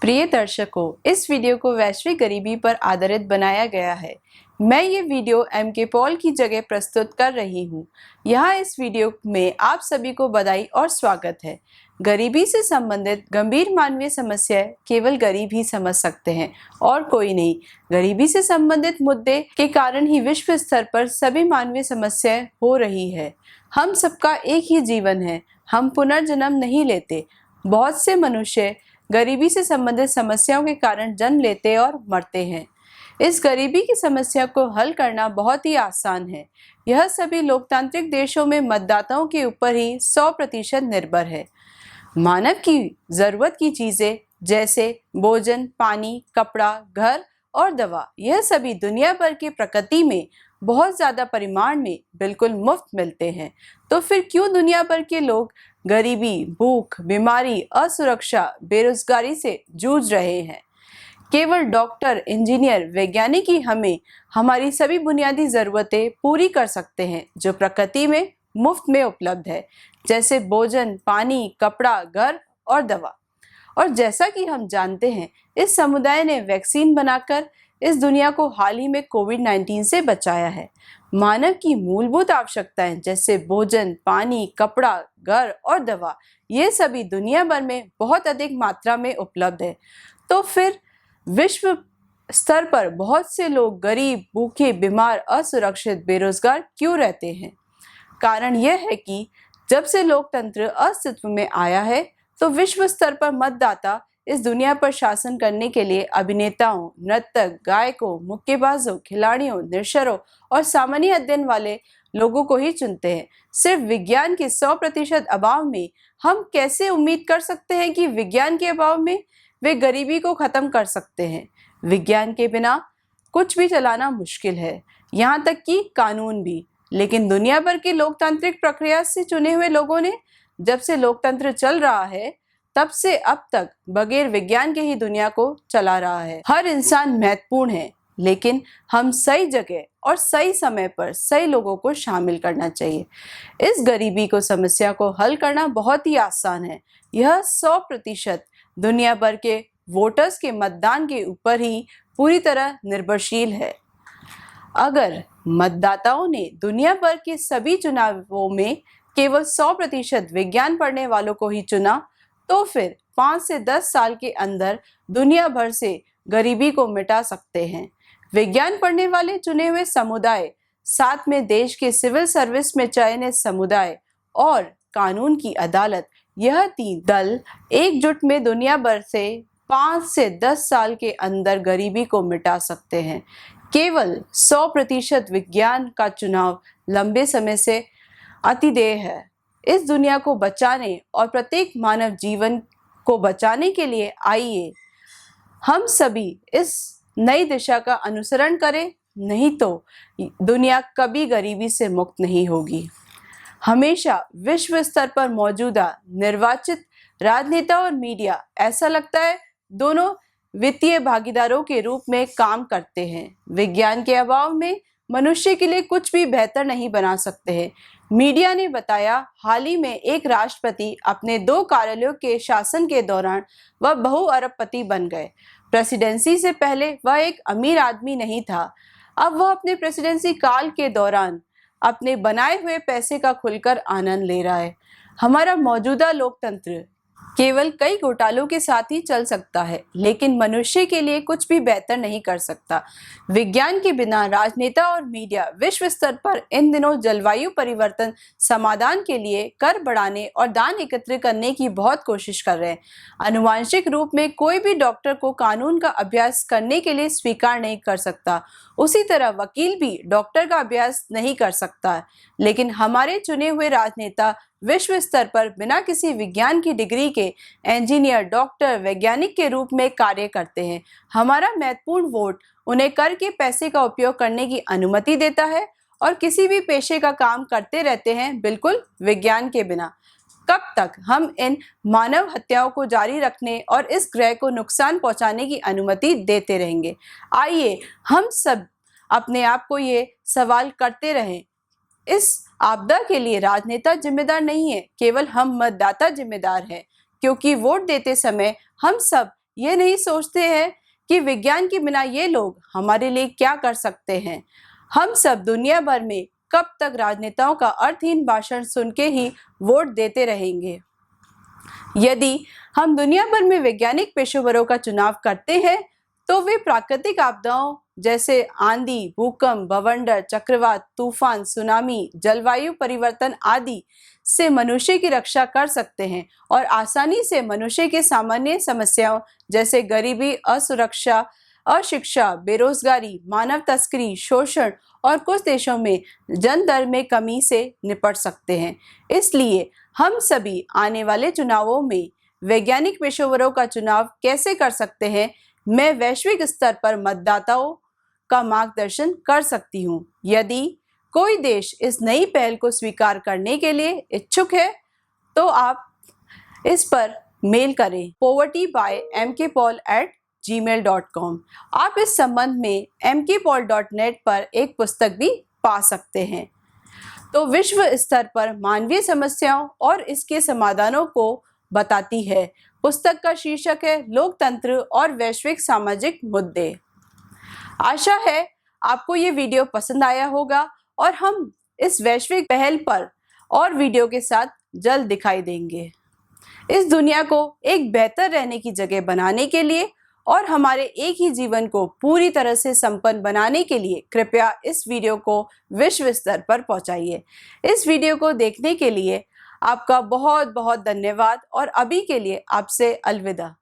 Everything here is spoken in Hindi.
प्रिय दर्शकों, इस वीडियो को वैश्विक गरीबी पर आधारित बनाया गया है। मैं ये वीडियो एम.के. पॉल की जगह प्रस्तुत कर रही हूँ। यहाँ इस वीडियो में आप सभी को बधाई और स्वागत है। गरीबी से संबंधित गंभीर मानवीय समस्याएं केवल गरीब ही समझ सकते हैं और कोई नहीं। गरीबी से संबंधित मुद्दे के कारण ही विश्व स्तर पर सभी मानवीय समस्याएं हो रही है। हम सबका एक ही जीवन है, हम पुनर्जन्म नहीं लेते। बहुत से मनुष्य गरीबी से संबंधित समस्याओं के कारण जन्म लेते और मरते हैं। इस गरीबी की समस्या को हल करना बहुत ही आसान है। यह सभी लोकतांत्रिक देशों में मतदाताओं के ऊपर ही 100% निर्भर है। मानव की जरूरत की चीजें जैसे भोजन, पानी, कपड़ा, घर और दवा, यह सभी दुनिया भर की प्रकृति में बहुत ज्यादा परिमाण में बिल्कुल मुफ्त मिलते हैं। तो फिर क्यों दुनिया भर के लोग गरीबी, भूख, बीमारी, असुरक्षा, बेरोजगारी से जूझ रहे हैं? केवल डॉक्टर, इंजीनियर, वैज्ञानिक ही हमें हमारी सभी बुनियादी जरूरतें पूरी कर सकते हैं जो प्रकृति में मुफ्त में उपलब्ध है, जैसे भोजन, पानी, कपड़ा, घर और दवा। और जैसा कि हम जानते हैं, इस समुदाय ने वैक्सीन बनाकर इस दुनिया को हाल ही में कोविड-19 से बचाया है। मानव की मूलभूत आवश्यकताएं जैसे भोजन, पानी, कपड़ा, घर और दवा, ये सभी दुनिया भर में बहुत अधिक मात्रा में उपलब्ध है। तो फिर विश्व स्तर पर बहुत से लोग गरीब, भूखे, बीमार, असुरक्षित, बेरोजगार क्यों रहते हैं? कारण यह है कि जब से लोकतंत्र अस्तित्व में आया है, तो विश्व स्तर पर मतदाता इस दुनिया पर शासन करने के लिए अभिनेताओं, नर्तक, गायकों, मुक्केबाजों, खिलाड़ियों, निरक्षरों और सामान्य अध्ययन वाले लोगों को ही चुनते हैं। सिर्फ विज्ञान के 100% अभाव में हम कैसे उम्मीद कर सकते हैं कि विज्ञान के अभाव में वे गरीबी को खत्म कर सकते हैं? विज्ञान के बिना कुछ भी चलाना मुश्किल है, यहाँ तक कि कानून भी। लेकिन दुनिया भर की लोकतांत्रिक प्रक्रिया से चुने हुए लोगों ने जब से लोकतंत्र चल रहा है, तब से अब तक बगैर विज्ञान के ही दुनिया को चला रहा है। हर इंसान महत्वपूर्ण है, लेकिन हम सही जगह और सही समय पर सही लोगों को शामिल करना चाहिए। इस गरीबी को समस्या को हल करना बहुत ही आसान है। यह 100% दुनिया भर के वोटर्स के मतदान के ऊपर ही पूरी तरह निर्भरशील है। अगर मतदाताओं ने दुनिया भर के सभी चुनावों में केवल 100% विज्ञान पढ़ने वालों को ही चुना, तो फिर 5 से 10 साल के अंदर दुनिया भर से गरीबी को मिटा सकते हैं। विज्ञान पढ़ने वाले चुने हुए समुदाय, साथ में देश के सिविल सर्विस में चयनित समुदाय और कानून की अदालत, यह 3 दल एकजुट में दुनिया भर से 5 से 10 साल के अंदर गरीबी को मिटा सकते हैं। केवल 100% विज्ञान का चुनाव लंबे समय से अतिदेय है। इस दुनिया को बचाने और प्रत्येक मानव जीवन को बचाने के लिए आइए हम सभी इस नई दिशा का अनुसरण करें, नहीं तो दुनिया कभी गरीबी से मुक्त नहीं होगी। हमेशा विश्व स्तर पर मौजूदा निर्वाचित राजनेता और मीडिया, ऐसा लगता है, दोनों वित्तीय भागीदारों के रूप में काम करते हैं। विज्ञान के अभाव में मनुष्य के लिए कुछ भी बेहतर नहीं बना सकते हैं। मीडिया ने बताया, हाल ही में एक राष्ट्रपति अपने 2 कार्यालयों के शासन के दौरान वह बहुअरबपति बन गए। प्रेसिडेंसी से पहले वह एक अमीर आदमी नहीं था। अब वह अपने प्रेसिडेंसी काल के दौरान अपने बनाए हुए पैसे का खुलकर आनंद ले रहा है। हमारा मौजूदा लोकतंत्र केवल कई घोटालों के साथ ही चल सकता है, लेकिन मनुष्य के लिए कुछ भी बेहतर नहीं कर सकता। विज्ञान के बिना राजनेता और मीडिया विश्व स्तर पर इन दिनों जलवायु परिवर्तन समाधान के लिए कर बढ़ाने और दान एकत्र करने की बहुत कोशिश कर रहे हैं। आनुवांशिक रूप में कोई भी डॉक्टर को कानून का अभ्यास करने के लिए स्वीकार नहीं कर सकता, उसी तरह वकील भी डॉक्टर का अभ्यास नहीं कर सकता। लेकिन हमारे चुने हुए राजनेता विश्व स्तर पर बिना किसी विज्ञान की डिग्री के इंजीनियर, डॉक्टर, वैज्ञानिक के रूप में कार्य करते हैं। हमारा महत्वपूर्ण वोट उन्हें कर के पैसे का उपयोग करने की अनुमति देता है और किसी भी पेशे का काम करते रहते हैं, बिल्कुल विज्ञान के बिना। कब तक हम इन मानव हत्याओं को जारी रखने और इस ग्रह को नुकसान पहुंचाने की अनुमति देते रहेंगे? आइए हम सब अपने आप को ये सवाल करते रहें। इस आपदा के लिए राजनेता जिम्मेदार नहीं है, केवल हम मतदाता जिम्मेदार हैं, क्योंकि वोट देते समय हम सब ये नहीं सोचते हैं कि विज्ञान के बिना ये लोग हमारे लिए क्या कर सकते हैं। हम सब दुनिया भर में कब तक राजनेताओं का अर्थहीन भाषण सुन के ही वोट देते रहेंगे। यदि हम दुनिया भर में वैज्ञानिक पेशेवरों का चुनाव करते हैं तो वे प्राकृतिक आपदाओं जैसे आंधी, भूकंप, बवंडर, चक्रवात, तूफान, सुनामी, जलवायु परिवर्तन आदि से मनुष्य की रक्षा कर सकते हैं और आसानी से मनुष्य के सामान्य समस्याओं जैसे गरीबी, असुरक्षा, अशिक्षा, बेरोजगारी, मानव तस्करी, शोषण और कुछ देशों में जन दर में कमी से निपट सकते हैं। इसलिए हम सभी आने वाले चुनावों में वैज्ञानिक पेशेवरों का चुनाव कैसे कर सकते हैं, मैं वैश्विक स्तर पर मतदाताओं का मार्गदर्शन कर सकती हूँ। यदि कोई देश इस नई पहल को स्वीकार करने के लिए इच्छुक है तो आप इस पर मेल करें povertybymkpaul@gmail.com। आप इस संबंध में mkpaul.net पर एक पुस्तक भी पा सकते हैं। तो विश्व स्तर पर मानवीय समस्याओं और इसके समाधानों को बताती है। पुस्तक का शीर्षक है लोकतंत्र और वैश्विक सामाजिक मुद्दे। आशा है आपको ये वीडियो पसंद आया होगा और हम इस वैश्विक पहल पर और वीडियो के साथ जल्द दिखाई देंगे। इस दुनिया को एक बेहतर रहने की जगह बनाने के लिए और हमारे एक ही जीवन को पूरी तरह से संपन्न बनाने के लिए कृपया इस वीडियो को विश्व स्तर पर पहुंचाइए। इस वीडियो को देखने के लिए आपका बहुत बहुत धन्यवाद और अभी के लिए आपसे अलविदा।